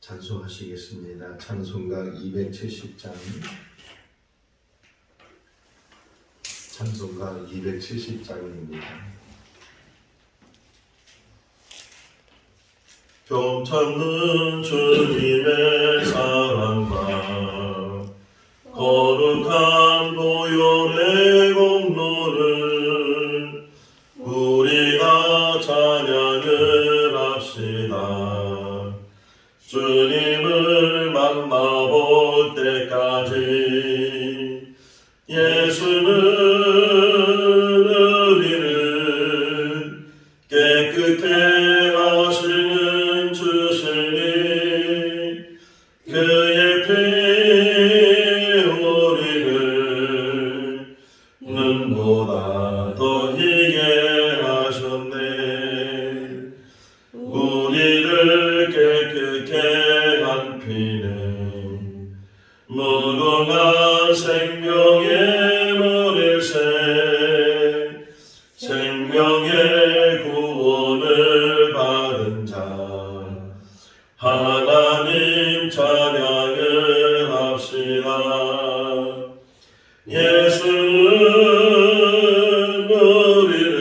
찬송하시겠습니다. 찬송가 270장, 찬송가 270장입니다. 경창는 주님의 사랑과 거룩한 보혈의 공로를 우리가 찬양을 합시다. 주님을 만나볼 때까지 예수는 우리를 깨끗게 하시는 주시니 그의 피 우리를 눈보다 더 희게 하셨네. 우리를 깨끗게 한 피는 무궁한 생명의 물일새 생명의 구원을 받은 자 하나님 찬양을 합시다. 예수는 우리를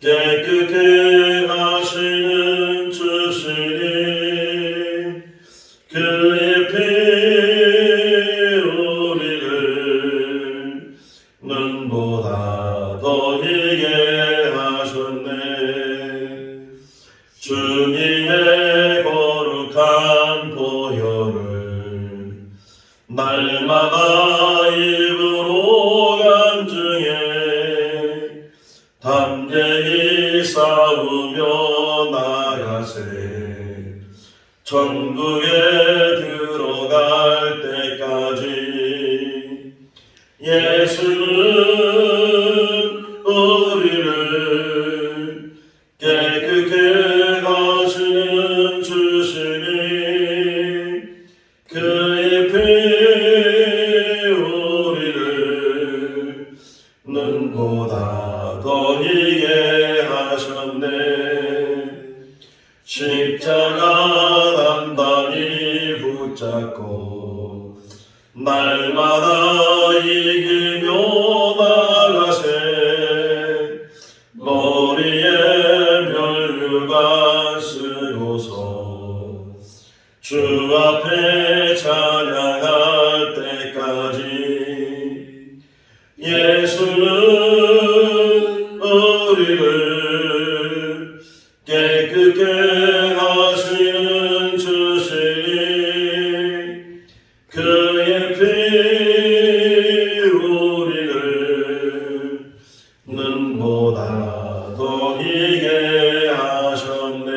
깨끗게 하시는 주시니 그의 피 우리를 눈보다 더 희게 하셨네. 주님의 거룩한 보혈을 날마다 입으로 간증해 담대히 싸우며 나가세. 천국에 들어갈 때까지 예수는 우리를 깨끗게 하시는 주시니 그의 피 우리를 눈보다 더 희게 하셨네. 십자가 단단히 붙잡고 날마다 이기며 나가세. 머리에 면류관 쓰고서 주 앞에 찬양할 때까지 예수는 우리를 깨끗게 하시는 주시니 그의 피 우리를 눈보다 더 희게 하셨네.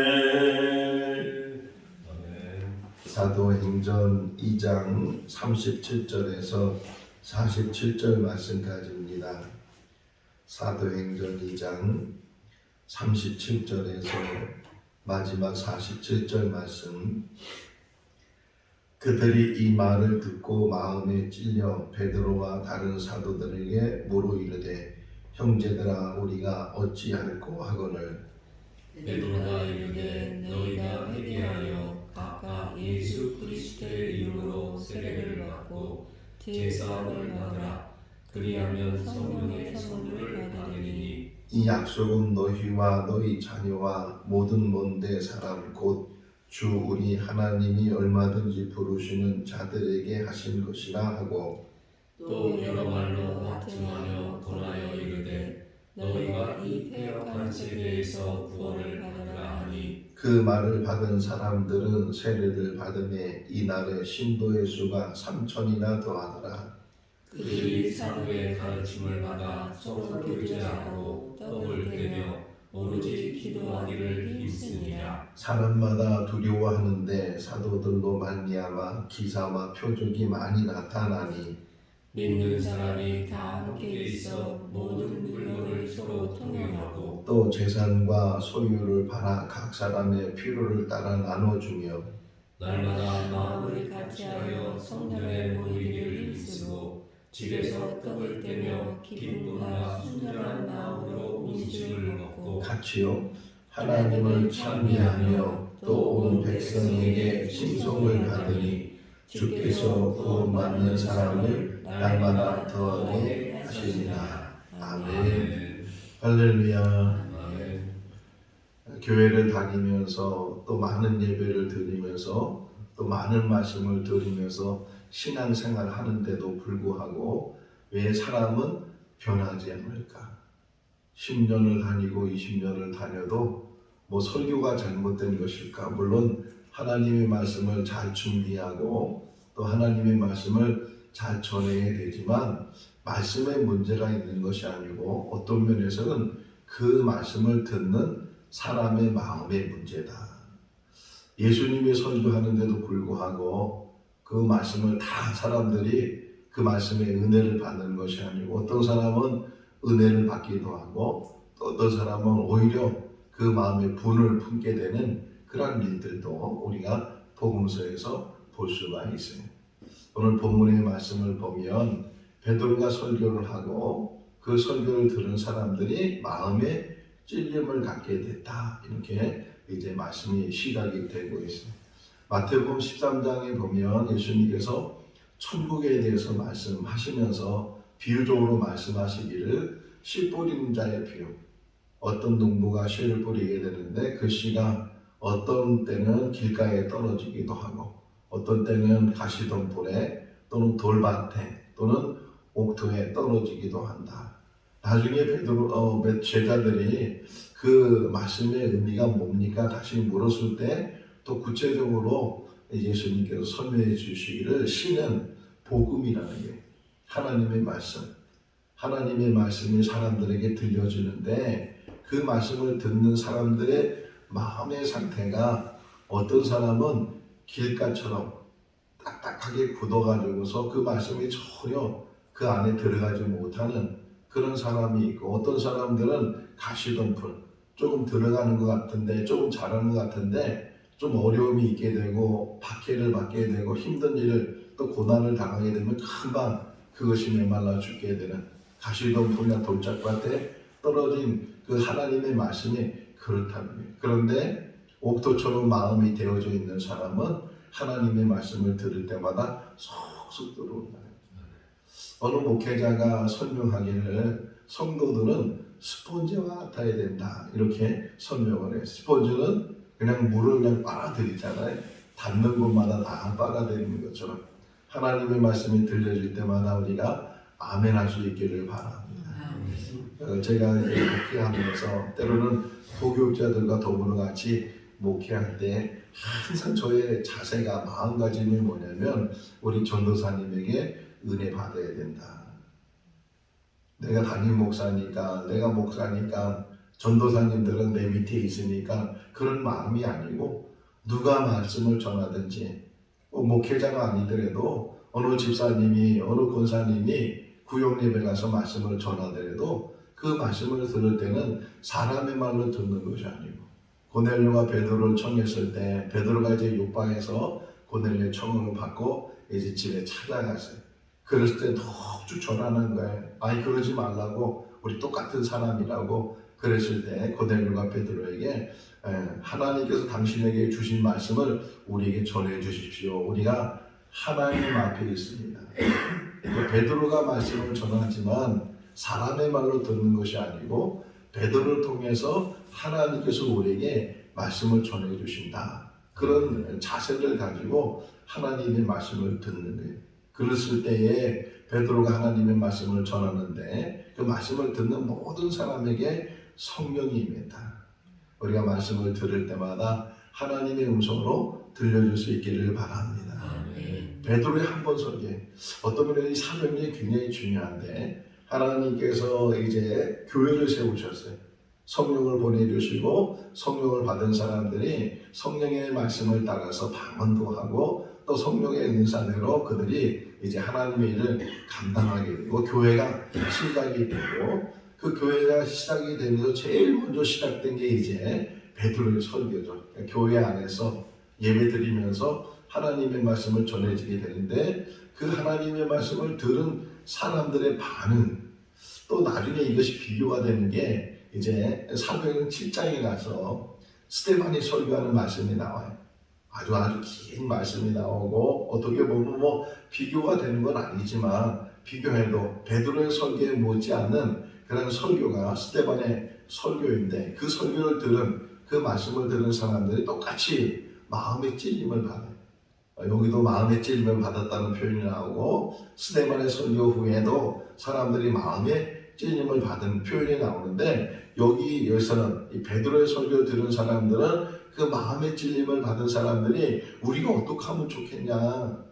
사도행전 2장 37절에서 47절 말씀까지입니다. 사도행전 2장 37절에서 마지막 47절 말씀. 그들이 이 말을 듣고 마음에 찔려 베드로와 다른 사도들에게 물어 이르되 형제들아 우리가 어찌할꼬 하거늘. 베드로가 이르되 너희가 회개하여 각각 예수 그리스도의 이름으로 세례를 받고 제사함을 받으라. 그리하면 성령의 선물을 받으리니 이 약속은 너희와 너희 자녀와 모든 먼데 사람 곧 주 우리 하나님이 얼마든지 부르시는 자들에게 하신 것이라 하고, 또 여러 말로 확증하며 권하여 이르되 너희가 이 패역한 세대에서 구원을 받으라 하니 그 말을 받은 사람들은 세례를 받음에 이날에 신도의 수가 3,000이나 더하더라. 그들이 사도의 가르침을 받아 서로 교제하고 떡을 떼며 오로지 기도하기를 힘쓰니라. 사람마다 두려워하는데 사도들로 말미암아 기사와 표적이 많이 나타나니 믿는 사람이 다 함께 있어 모든 물건을 서로 통용하고 또 재산과 소유를 팔아 각 사람의 필요를 따라 나눠주며 날마다 마음을 같이하여 성전에 모이기를 힘쓰고 집에서 떡을 떼며 기쁨과 순전한 마음으로 음식을 먹고 같이요 하나님을 찬미하며 또 온 백성에게 칭송을 받으니 주께서 구원받는 사람을 날마다 더하게 하시니라. 아멘. 할렐루야. 아멘. 교회를 다니면서 또 많은 예배를 드리면서 또 많은 말씀을 들으면서 신앙생활을 하는데도 불구하고 왜 사람은 변하지 않을까? 10년을 다니고 20년을 다녀도 뭐 설교가 잘못된 것일까? 물론 하나님의 말씀을 잘 준비하고 또 하나님의 말씀을 잘 전해야 되지만 말씀에 문제가 있는 것이 아니고 어떤 면에서는 그 말씀을 듣는 사람의 마음의 문제다. 예수님이 설교하는데도 불구하고 그 말씀을 다 사람들이 그 말씀의 은혜를 받는 것이 아니고 어떤 사람은 은혜를 받기도 하고 또 어떤 사람은 오히려 그 마음에 분을 품게 되는 그런 일들도 우리가 복음서에서 볼 수가 있어요. 오늘 본문의 말씀을 보면 베드로가 설교를 하고 그 설교를 들은 사람들이 마음에 찔림을 갖게 됐다. 이렇게 이제 말씀이 시작이 되고 있어요. 마태복음 13장에 보면 예수님께서 천국에 대해서 말씀하시면서 비유적으로 말씀하시기를 씨 뿌리는 자의 비유. 어떤 농부가 씨를 뿌리게 되는데 그 씨가 어떤 때는 길가에 떨어지기도 하고 어떤 때는 가시덤불에 또는 돌밭에 또는 옥토에 떨어지기도 한다. 나중에 베드로 제자들이 그 말씀의 의미가 뭡니까? 다시 물었을 때 또 구체적으로 예수님께서 설명해 주시기를 씨는 복음이라는 게 하나님의 말씀, 하나님의 말씀이 사람들에게 들려지는데 그 말씀을 듣는 사람들의 마음의 상태가 어떤 사람은 길가처럼 딱딱하게 굳어가지고서 그 말씀이 전혀 그 안에 들어가지 못하는 그런 사람이 있고 어떤 사람들은 가시덤불 조금 들어가는 것 같은데 조금 잘하는 것 같은데 좀 어려움이 있게 되고 박해를 받게 되고 힘든 일을 또 고난을 당하게 되면 금방 그것이 메말라 죽게 되는 가시덤불이나 돌짝밭에 떨어진 그 하나님의 말씀이 그렇다는 거예요. 그런데 옥토처럼 마음이 되어져 있는 사람은 하나님의 말씀을 들을 때마다 속속 들어온다. 어느 목회자가 설명하기를 성도들은 스폰지와 같아야 된다 이렇게 설명을 해요. 스폰지는 그냥 물을 그냥 빨아들이잖아요. 닿는 곳마다 다 빨아들이는 것처럼 하나님의 말씀이 들려질 때마다 우리가 아멘할 수 있기를 바랍니다. 제가 이제 목회하면서 때로는 도교육자들과 더불어 같이 목회할 때 항상 저의 자세가 마음가짐이 뭐냐면 우리 전도사님에게 은혜 받아야 된다. 내가 담임 목사니까 내가 목사니까 전도사님들은 내 밑에 있으니까 그런 마음이 아니고 누가 말씀을 전하든지 목회자가 아니더라도 어느 집사님이 어느 권사님이 구역 예배 가서 말씀을 전하더라도 그 말씀을 들을 때는 사람의 말로 듣는 것이 아니고 고넬료가 베드로를 청했을 때 베드로가 이제 욕방에서 고넬료의 청을 받고 이제 집에 찾아갔어요. 그랬을 때 쭉 전하는 거예요. 아니 그러지 말라고 우리 똑같은 사람이라고 그랬을 때 고넬료가 베드로에게 하나님께서 당신에게 주신 말씀을 우리에게 전해 주십시오. 우리가 하나님 앞에 있습니다. 베드로가 말씀을 전하지만 사람의 말로 듣는 것이 아니고 베드로를 통해서 하나님께서 우리에게 말씀을 전해 주신다. 그런 자세를 가지고 하나님의 말씀을 듣는 거예요. 그랬을 때에 베드로가 하나님의 말씀을 전하는데 그 말씀을 듣는 모든 사람에게 성령이 임했다. 우리가 말씀을 들을 때마다 하나님의 음성으로 들려줄 수 있기를 바랍니다. 베드로의 한 번 설계, 어떤 분이 사명이 굉장히 중요한데 하나님께서 이제 교회를 세우셨어요. 성령을 보내주시고 성령을 받은 사람들이 성령의 말씀을 따라서 방언도 하고 또 성령의 은사대로 그들이 이제 하나님의 일을 감당하게 되고 교회가 시작이 되고 그 교회가 시작이 되면서 제일 먼저 시작된 게 이제 베드로의 설교죠. 그러니까 교회 안에서 예배드리면서 하나님의 말씀을 전해지게 되는데 그 하나님의 말씀을 들은 사람들의 반응 또 나중에 이것이 비교가 되는 게 이제 사도행전 7장에 가서 스데반이 설교하는 말씀이 나와요. 아주 긴 말씀이 나오고 어떻게 보면 뭐 비교가 되는 건 아니지만 비교해도 베드로의 설교에 못지않는 그런 설교가 스데반의 설교인데 그 설교를 들은 그 말씀을 들은 사람들이 똑같이 마음의 찔림을 받아요. 여기도 마음의 찔림을 받았다는 표현이 나오고 스데반의 설교 후에도 사람들이 마음의 찔림을 받은 표현이 나오는데 여기서는 이 베드로의 설교를 들은 사람들은 그 마음의 찔림을 받은 사람들이 우리가 어떻게 하면 좋겠냐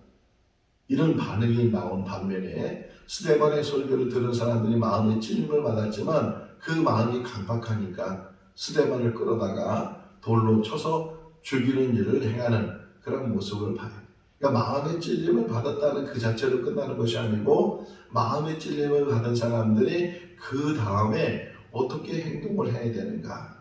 이런 반응이 나온 반면에 스데반의 설교를 들은 사람들이 마음의 찔림을 받았지만 그 마음이 강박하니까 스데반을 끌어다가 돌로 쳐서 죽이는 일을 행하는 그런 모습을 봐요. 그러니까 마음의 찔림을 받았다는 그 자체로 끝나는 것이 아니고 마음의 찔림을 받은 사람들이 그 다음에 어떻게 행동을 해야 되는가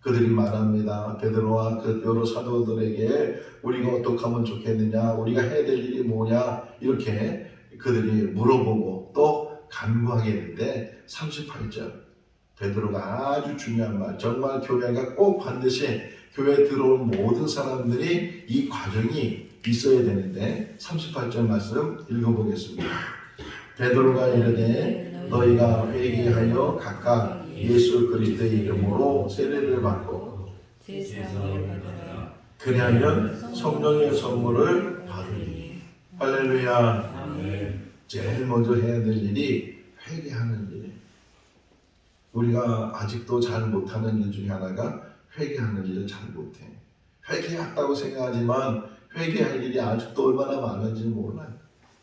그들이 말합니다. 베드로와 그 여러 사도들에게 우리가 어떻게 하면 좋겠느냐, 우리가 해야 될 일이 뭐냐 이렇게 그들이 물어보고 또 간구하게 되는데 38절 베드로가 아주 중요한 말, 정말 교회가 꼭 반드시 교회에 들어온 모든 사람들이 이 과정이 있어야 되는데 38절 말씀 읽어보겠습니다. 베드로가 이르되 너희가 회개하여 각각 예수 그리스도의 이름으로 세례를 받고 제사를 받으라. 그리하면 성령의 선물을 받으리. 할렐루야. 아멘. 제일 먼저 해야 될 일이 회개하는 일이에요. 우리가 아직도 잘 못하는 일 중에 하나가 회개하는 일을 잘 못해. 회개했다고 생각하지만 회개할 일이 아직도 얼마나 많은지 몰라요.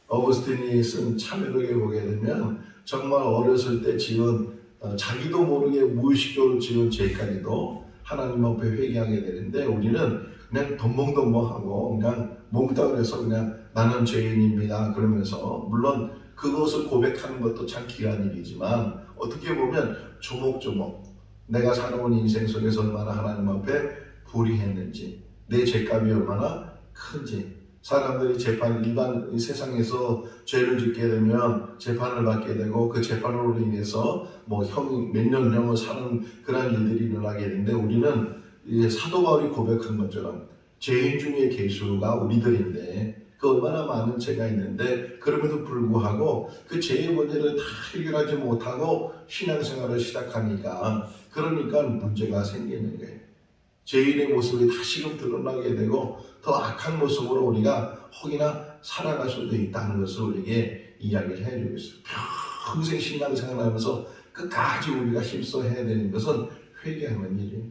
어거스틴이 쓴 참회록에 보게 되면 정말 어렸을 때 지은 자기도 모르게 무의식적으로 지은 죄까지도 하나님 앞에 회개하게 되는데 우리는 그냥 덤벙덤벙하고 그냥 몽땅을 해서 그냥 나는 죄인입니다 그러면서 물론 그것을 고백하는 것도 참 귀한 일이지만 어떻게 보면 조목조목 내가 살아온 인생 속에서 얼마나 하나님 앞에 불의했는지 내 죄값이 얼마나 큰지 사람들이 재판 일반 세상에서 죄를 짓게 되면 재판을 받게 되고 그 재판으로 인해서 뭐 몇 년 형을 사는 그런 일들이 일어나게 되는데 우리는 이제 사도 바울이 고백한 것처럼 죄인 중에 계수가 우리들인데 그 얼마나 많은 죄가 있는데 그럼에도 불구하고 그 죄의 문제를 다 해결하지 못하고 신앙생활을 시작하니까 그러니까 문제가 생기는 거예요. 죄인의 모습이 다시금 드러나게 되고 더 악한 모습으로 우리가 혹이나 살아갈 수도 있다는 것을 우리에게 이야기를 해주고 있어요. 평생 신앙생활하면서 끝까지 우리가 힘써 해야 되는 것은 회개하는 일이에요.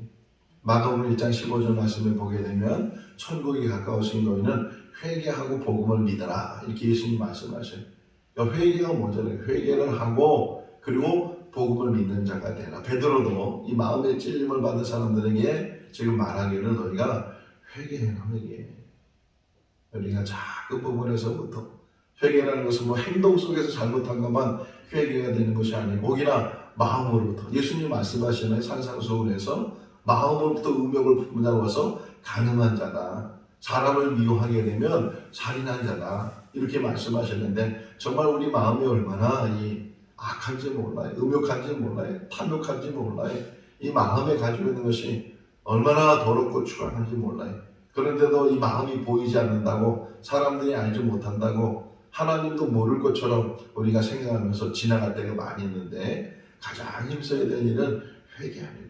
마가복음 1장 15절 말씀을 보게 되면 천국이 가까우신 너희는 회개하고 복음을 믿어라 이렇게 예수님 말씀하셔요. 그러니까 회개가 뭐잖아요. 회개를 하고 그리고 복음을 믿는 자가 되라. 베드로도 이 마음의 찔림을 받은 사람들에게 지금 말하기를 너희가 회개해라 회개. 우리가 작은 부분에서부터 회개라는 것은 뭐 행동 속에서 잘못한 것만 회개가 되는 것이 아니고 혹이나 마음으로부터 예수님 말씀하시는 산상수훈에서 마음으로부터 음욕을 품어서 가늠한 자다. 사람을 미워하게 되면 살인한 자다. 이렇게 말씀하셨는데 정말 우리 마음이 얼마나 악한지 몰라요. 음욕한지 몰라요. 탐욕한지 몰라요. 이 마음에 가지고 있는 것이 얼마나 더럽고 추악한지 몰라요. 그런데도 이 마음이 보이지 않는다고 사람들이 알지 못한다고 하나님도 모를 것처럼 우리가 생각하면서 지나갈 때가 많이 있는데 가장 힘써야 될 일은 회개하는 거예요.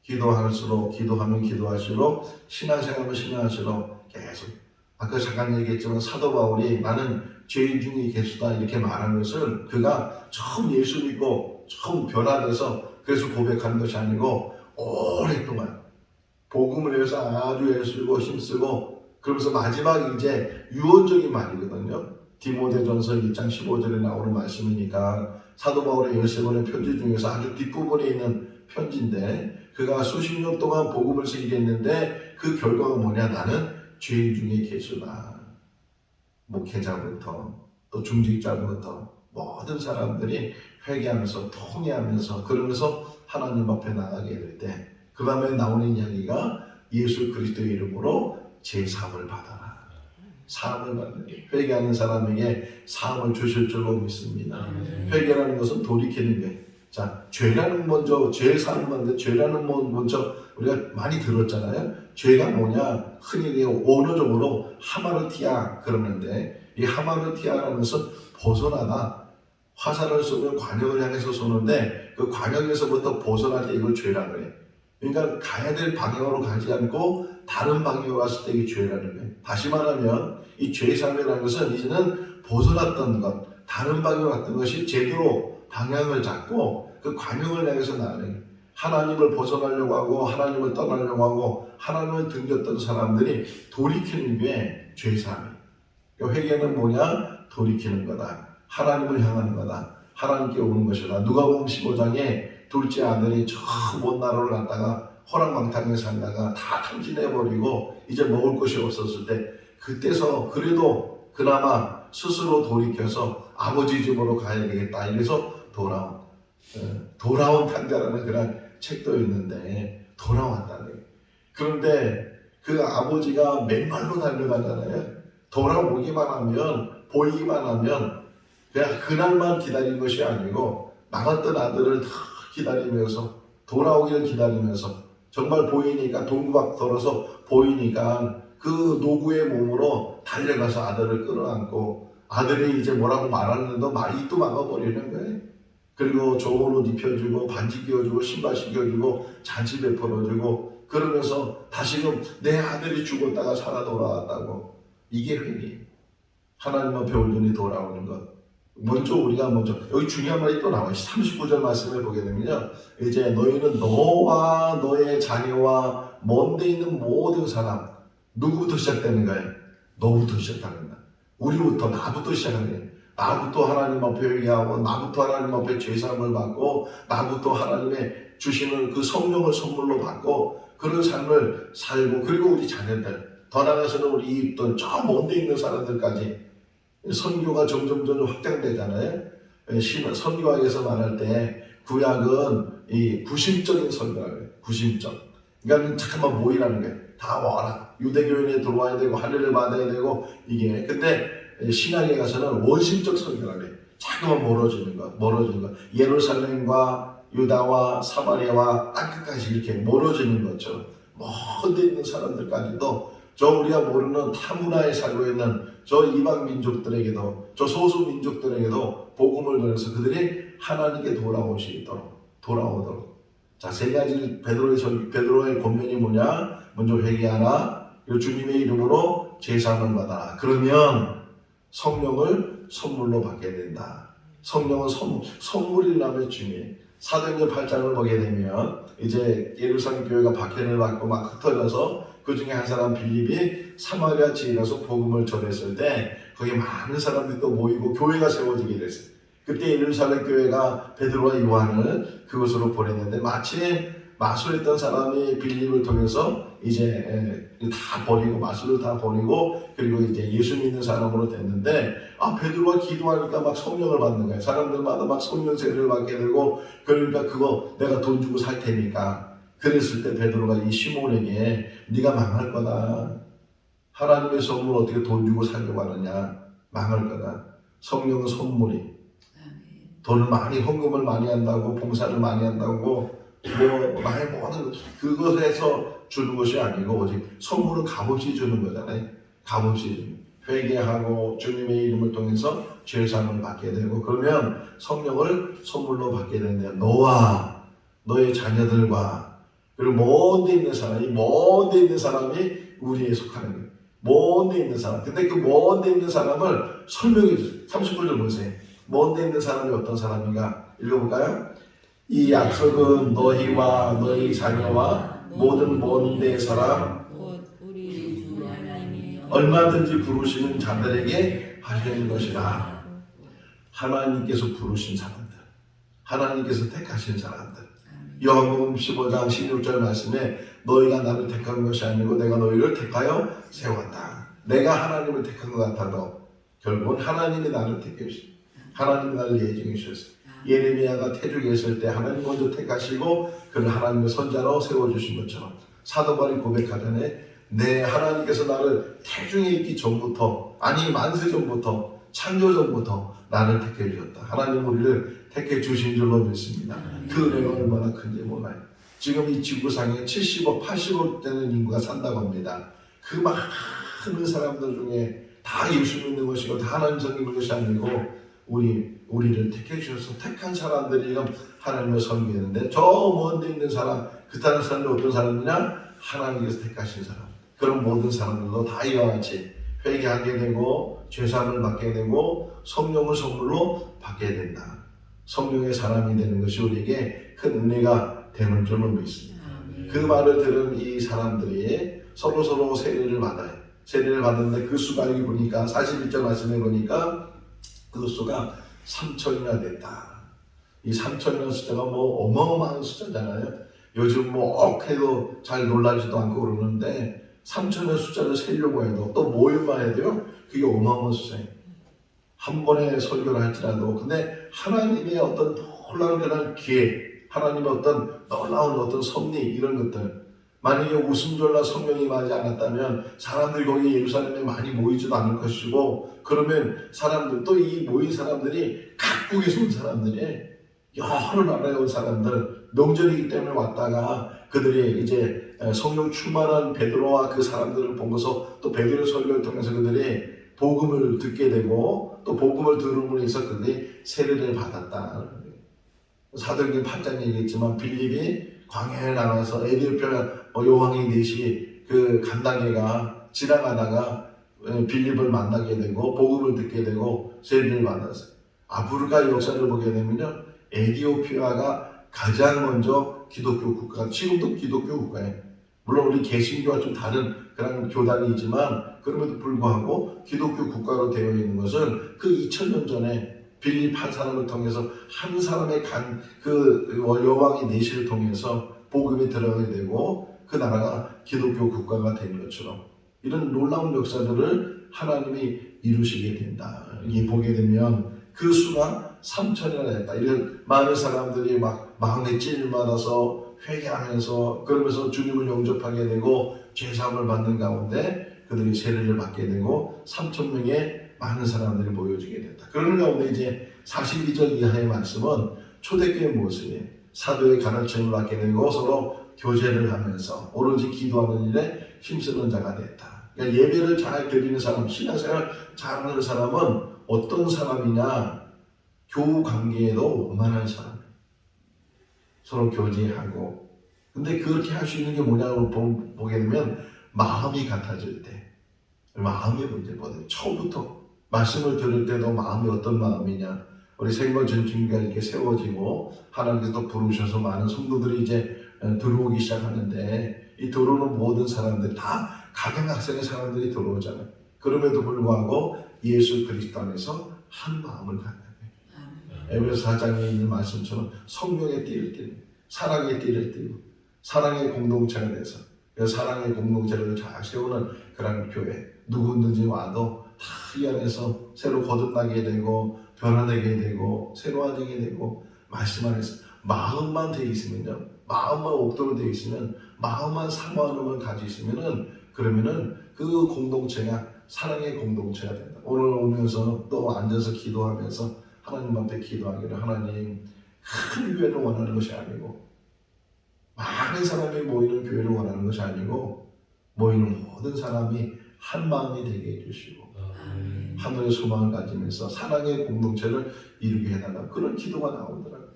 기도할수록 기도하면 기도할수록 신앙생활하면 신앙할수록 계속 아까 잠깐 얘기했지만 사도 바울이 나는 죄인 중에 계수다 이렇게 말한 것은 그가 처음 예수 믿고 처음 변화돼서 그래서 고백하는 것이 아니고 오랫동안 복음을 위해서 아주 애쓰고 힘쓰고 그러면서 마지막 이제 유언적인 말이거든요. 디모데전서 1장 15절에 나오는 말씀이니까 사도 바울의 13권의 편지 중에서 아주 뒷부분에 있는 편지인데 그가 수십 년 동안 복음을 쓰게 했는데 그 결과가 뭐냐 나는 죄인 중에 계수다. 목회자부터 또 중직자부터 모든 사람들이 회개하면서 통회하면서 그러면서 하나님 앞에 나가게 될 때 그 다음에 나오는 이야기가 예수 그리스도의 이름으로 제사함을 받아라. 사함을 받는 회개하는 사람에게 사함을 주실 줄로 믿습니다. 회개라는 것은 돌이키는 거예요. 자, 죄라는 먼저 죄 사는 건데 죄라는 먼저 우리가 많이 들었잖아요. 죄가 뭐냐? 흔히 언어적으로 하마르티아 그러는데 이 하마르티아라는 것은 벗어나다. 화살을 쏘면 관역을 향해서 쏘는데 그 관역에서부터 벗어날 때 이걸 죄라고 그래. 그러니까 가야 될 방향으로 가지 않고 다른 방향으로 갔을 때 이게 죄라는 거예요. 다시 말하면 이 죄사함이라는 것은 이제는 벗어났던 것, 다른 방향으로 갔던 것이 제대로 방향을 잡고 그 관역을 향해서 나가는 거예요. 하나님을 벗어나려고 하고 하나님을 떠나려고 하고 하나님을 등졌던 사람들이 돌이키는 게 죄사함이에요. 그러니까 회개는 뭐냐? 돌이키는 거다. 하나님을 향하는 거다. 하나님께 오는 것이다. 누가복음 15장에 둘째 아들이 저 먼 나라를 갔다가 호랑망탕에 살다가 다 탕진해버리고 이제 먹을 것이 없었을 때 그때서 그래도 그나마 스스로 돌이켜서 아버지 집으로 가야 되겠다. 이래서 돌아온 탕자라는 그런 책도 있는데 돌아왔다는 거예요. 그런데 그 아버지가 맨발로 달려가잖아요. 돌아오기만 하면 보이기만 하면 그냥 그날만 기다린 것이 아니고 나갔던 아들을 다 기다리면서 도라오기를 기다리면서 정말 보이니까 동구박 걸어서 보이니까 그 노구의 몸으로 달려가서 아들을 끌어안고 아들이 이제 뭐라고 말하는데도 입도 막아버리는 거예요. 그리고 좋은 옷 입혀주고 반지 끼워주고 신발 신겨주고 잔치 베풀어주고 그러면서 다시금 내 아들이 죽었다가 살아 돌아왔다고. 이게 회개예요. 하나님만 배우더니 돌아오는 것. 우리가 여기 중요한 말이 또 나와요. 39절 말씀을 보게 되면요. 이제 너희는 너와 너의 자녀와 먼데 있는 모든 사람. 누구부터 시작되는 거예요? 너부터 시작하는 거야. 우리부터, 나부터 시작하는 거예요. 나부터 하나님 앞에 회개하고, 나부터 하나님 앞에 죄사함을 받고, 나부터 하나님의 주시는 그 성령을 선물로 받고, 그런 삶을 살고, 그리고 우리 자녀들, 더 나아가서는 우리 이웃들, 저 먼데 있는 사람들까지 선교가 점점 확장되잖아요. 선교학에서 말할 때 구약은 이 구심적인 선교라고 해요. 구심적. 그러니까 잠깐만 모이라는 거예요. 다 와라. 유대교인에 들어와야 되고 할례를 받아야 되고 이게. 근데 신약에 가서는 원심적 선교라고 해요. 자꾸만 멀어지는 거. 예루살렘과 유다와 사마리아와 땅끝까지 이렇게 멀어지는 것처럼 먼 데 있는 사람들까지도 저 우리가 모르는 타 문화에 살고 있는 저 이방 민족들에게도 저 소수 민족들에게도 복음을 전해서 그들이 하나님께 돌아오도록. 자, 세 가지 베드로의 권면이 뭐냐? 먼저 회개하라. 그리고 주님의 이름으로 제사함을 받아라. 그러면 성령을 선물로 받게 된다. 성령은 선물이라면 중요해. 사도행전 8장을 보게 되면 이제 예루살렘 교회가 박해를 받고 막 흩어져서 그 중에 한 사람 빌립이 사마리아 지에 가서 복음을 전했을 때 거기 많은 사람들이 또 모이고 교회가 세워지게 됐어요. 그때 예루살렘 교회가 베드로와 요한을 그곳으로 보냈는데 마침 마술했던 사람이 빌립을 통해서 이제 다 버리고 마술을 다 버리고 그리고 이제 예수 믿는 사람으로 됐는데 베드로가 기도하니까 막 성령을 받는 거예요. 사람들마다 막 성령 세례를 받게 되고 그러니까 그거 내가 돈 주고 살 테니까. 그랬을 때 베드로가 이 시몬에게 네가 망할 거다. 하나님의 선물 어떻게 돈 주고 살려고 하느냐. 망할 거다. 성령은 선물이. 돈을 많이 헌금을 많이 한다고 봉사를 많이 한다고 많이 모든 그것에서 주는 것이 아니고 오직 선물은 값없이 주는 거잖아요. 값없이 주는. 회개하고 주님의 이름을 통해서 죄사함을 받게 되고 그러면 성령을 선물로 받게 되는데 너와 너의 자녀들과 그리고 먼데 있는 사람이 우리에 속하는 거예요. 먼데 있는 사람. 근데 그 먼데 있는 사람을 설명해 주세요. 39절 보세요. 먼데 있는 사람이 어떤 사람인가? 읽어볼까요? 이 약속은 너희와 너희 자녀와 모든 먼데 사람 우리 주 하나님이 얼마든지 부르시는 자들에게 하시는 것이라. 하나님께서 부르신 사람들, 하나님께서 택하신 사람들. 요한복음 15장 16절 말씀에 너희가 나를 택한 것이 아니고 내가 너희를 택하여 세웠다. 내가 하나님을 택한 것 같아도 결국은 하나님이 나를 택하셨어요. 하나님이 나를 예정해 주셨어요. 예레미야가 태중에 있을 때 하나님 먼저 택하시고 그를 하나님의 선자로 세워주신 것처럼 사도 바울이 고백하잖아요. 내 하나님께서 나를 태중에 있기 전부터 만세 전부터 창조전부터 나를 택해 주셨다. 하나님 우리를 택해 주신 줄로 믿습니다. 그 은혜가 얼마나 큰지 몰라요. 지금 이 지구상에 70억, 80억 되는 인구가 산다고 합니다. 그 많은 사람들 중에 다 예수 믿는 것이고 다 하나님 섬기는 것이 아니고 우리를 택해 주셔서 택한 사람들이 지금 하나님을 섬기는데 저 먼데 있는 사람, 그 다른 사람들 어떤 사람이냐? 하나님께서 택하신 사람. 그런 모든 사람들도 다 이와 같이 회개하게 되고 죄사함을 받게 되고 성령을 선물로 받게 된다. 성령의 사람이 되는 것이 우리에게 큰 은혜가 되는 줄로 믿습니다. 그 말을 들은 이 사람들이 서로 세례를 받아요. 세례를 받는데 그 수가 여기 보니까 41절 말씀에 보니까 그 수가 3천이나 됐다. 이 3천이라는 숫자가 뭐 어마어마한 숫자잖아요. 요즘 뭐 해도 잘 놀라지도 않고 그러는데 3천의 숫자를 세려고 해도 또 모일만 해도요. 그게 어마어마한 숫자예요. 한 번에 설교를 할지라도 근데 하나님의 어떤 놀라운 그런 기회, 하나님의 어떤 놀라운 어떤 섭리 이런 것들 만약에 웃음졸라 성령이 임하지 않았다면 사람들이 거기 예루살렘에 많이 모이지도 않을 것이고 그러면 사람들 또 이 모인 사람들이 각국에서 온 사람들이 여러 나라에 온 사람들 명절이기 때문에 왔다가 그들이 이제 성령 충만한 베드로와 그 사람들을 보고서 또 베드로의 설교를 통해서 그들이 복음을 듣게 되고 또 복음을 들음으로 해서 그들이 세례를 받았다. 사도행전 8장 얘기했지만 빌립이 광야에 나가서 에티오피아 여왕의 넷이 그 간당회가 지나가다가 빌립을 만나게 되고 복음을 듣게 되고 세례를 받았어요. 아프리카 역사를 보게 되면요. 에티오피아가 가장 먼저 기독교 국가, 지금도 기독교 국가예요. 물론 우리 개신교와 좀 다른 그런 교단이지만 그럼에도 불구하고 기독교 국가로 되어 있는 것은 그 2000년 전에 빌립 한 사람을 통해서 한 사람의 그 여왕의 내시를 통해서 복음이 들어가게 되고 그 나라가 기독교 국가가 된 것처럼 이런 놀라운 역사들을 하나님이 이루시게 된다. 이 보게 되면 그 수가 3천이나 됐다. 이런 많은 사람들이 막 마음에 찔 받아서 회개하면서 그러면서 주님을 영접하게 되고 죄사함을 받는 가운데 그들이 세례를 받게 되고 3천 명의 많은 사람들이 모여지게 됐다. 그런 가운데 이제 42절 이하의 말씀은 초대교회 모습이 사도의 가르침을 받게 되고 서로 교제를 하면서 오로지 기도하는 일에 힘쓰는 자가 됐다. 그러니까 예배를 잘 드리는 사람, 신앙생활 잘하는 사람은 어떤 사람이냐? 교우 관계에도 원만한 사람. 서로 교제하고. 근데 그렇게 할 수 있는 게 뭐냐고 보게 되면 마음이 같아질 때. 마음의 문제거든요. 처음부터 말씀을 들을 때도 마음이 어떤 마음이냐. 우리 생명 전중기가 이렇게 세워지고 하나님께서 부르셔서 많은 성도들이 이제 들어오기 시작하는데 이 들어오는 모든 사람들 다 각양각색의 사람들이 들어오잖아요. 그럼에도 불구하고 예수 그리스도 안에서 한 마음을 갖는 거예요. 에베소 4장에 있는 말씀처럼 성령의 띠를 띠는 사랑의 띠를 띠고 사랑의 공동체가 돼서 사랑의 공동체를 잘 세우는 그런 교회 누구든지 와도 다 이 안에서 새로 거듭나게 되고 변화되게 되고 새로워지게 되고 말씀 안에서 마음만 돼 있으면요 마음만 옥도로 돼 있으면 마음만 사모하는 가지고 있으면은 그러면은 그 공동체가 사랑의 공동체가 된다. 오늘 오면서 또 앉아서 기도하면서 하나님 앞에 기도하기를 하나님 큰 교회를 원하는 것이 아니고 많은 사람이 모이는 교회를 원하는 것이 아니고 모이는 모든 사람이 한 마음이 되게 해주시고 하늘의 소망을 가지면서 사랑의 공동체를 이루게 해달라 그런 기도가 나오더라고요.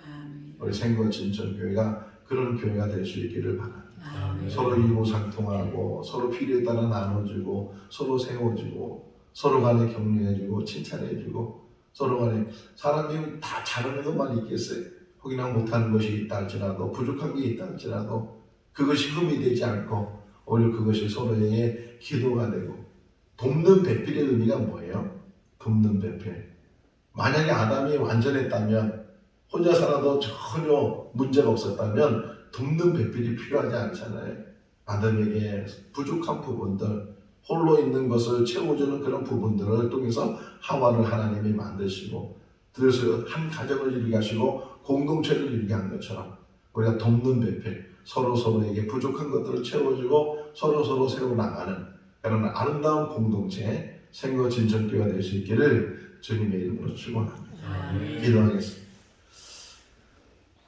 우리 생거 진천교회가 그런 교회가 될 수 있기를 바랍니다. 서로 일고상통하고 서로 필요에 따라 나눠주고 서로 세워주고 서로 간에 격려해주고 칭찬해주고 서로 간에 사람이 다 잘하는 것만 있겠어요? 혹이나 못하는 것이 있다 할지라도 부족한 게 있다 할지라도 그것이 흠이 되지 않고 오히려 그것이 서로에게 기도가 되고 돕는 배필의 의미가 뭐예요? 돕는 배필. 만약에 아담이 완전했다면 혼자 살아도 전혀 문제가 없었다면 돕는 배필이 필요하지 않잖아요. 아담에게 부족한 부분들 홀로 있는 것을 채워주는 그런 부분들을 통해서 하와를 하나님이 만드시고 그래서 한 가정을 이루게 하시고 공동체를 이루게 한 것처럼 우리가 돕는 배필 서로에게 부족한 것들을 채워주고 서로 세워나가는 그런 아름다운 공동체 생거 진천교회가 될 수 있기를 주님의 이름으로 축원합니다. 아멘. 기도하겠습니다.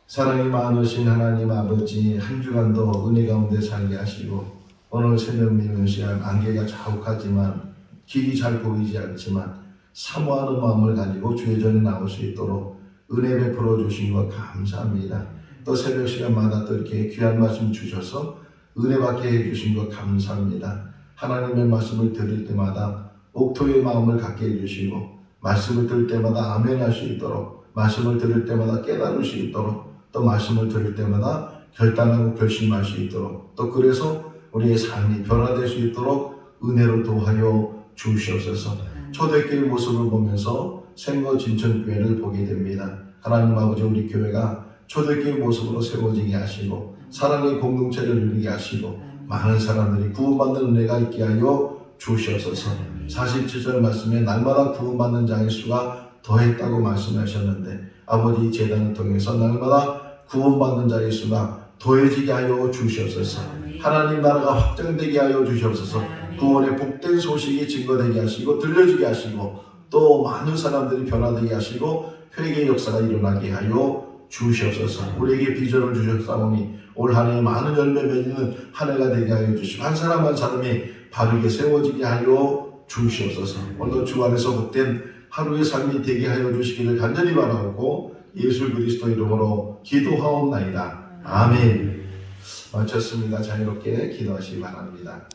사랑이 많으신 하나님 아버지, 한 주간도 은혜 가운데 살게 하시고 오늘 새벽 미는 시간 안개가 자욱하지만 길이 잘 보이지 않지만 사모하는 마음을 가지고 주의 전에 나올 수 있도록 은혜 베풀어 주신 것 감사합니다. 또 새벽 시간마다 또 이렇게 귀한 말씀 주셔서 은혜 받게 해주신 것 감사합니다. 하나님의 말씀을 들을 때마다 옥토의 마음을 갖게 해주시고 말씀을 들을 때마다 아멘 할 수 있도록, 말씀을 들을 때마다 깨달을 수 있도록, 또 말씀을 들을 때마다 결단하고 결심할 수 있도록, 또 그래서 우리의 삶이 변화될 수 있도록 은혜로 도하여 주시옵소서. 초대교회 모습을 보면서 생거 진천교회를 보게 됩니다. 하나님 아버지, 우리 교회가 초대교회 모습으로 세워지게 하시고 사랑의 공동체를 누리게 하시고 많은 사람들이 구원받는 은혜가 있게 하여 주시옵소서. 47절 말씀에 날마다 구원받는 자의 수가 더했다고 말씀하셨는데 아버지, 제단을 통해서 날마다 구원받는 자의 수가 더해지게 하여 주시옵소서. 하나님 나라가 확장되게 하여 주시옵소서. 구원의 복된 소식이 증거되게 하시고 들려지게 하시고 또 많은 사람들이 변화되게 하시고 회개의 역사가 일어나게 하여 주시옵소서. 우리에게 비전을 주셨사오니 올 한 해 많은 열매 맺는 한 해가 되게 하여 주시고 한 사람 한 사람이 바르게 세워지게 하여 주시옵소서. 오늘도 주 안에서 복된 하루의 삶이 되게 하여 주시기를 간절히 바라고 예수 그리스도 이름으로 기도하옵나이다. 아멘. 마쳤습니다. 자유롭게 기도하시기 바랍니다.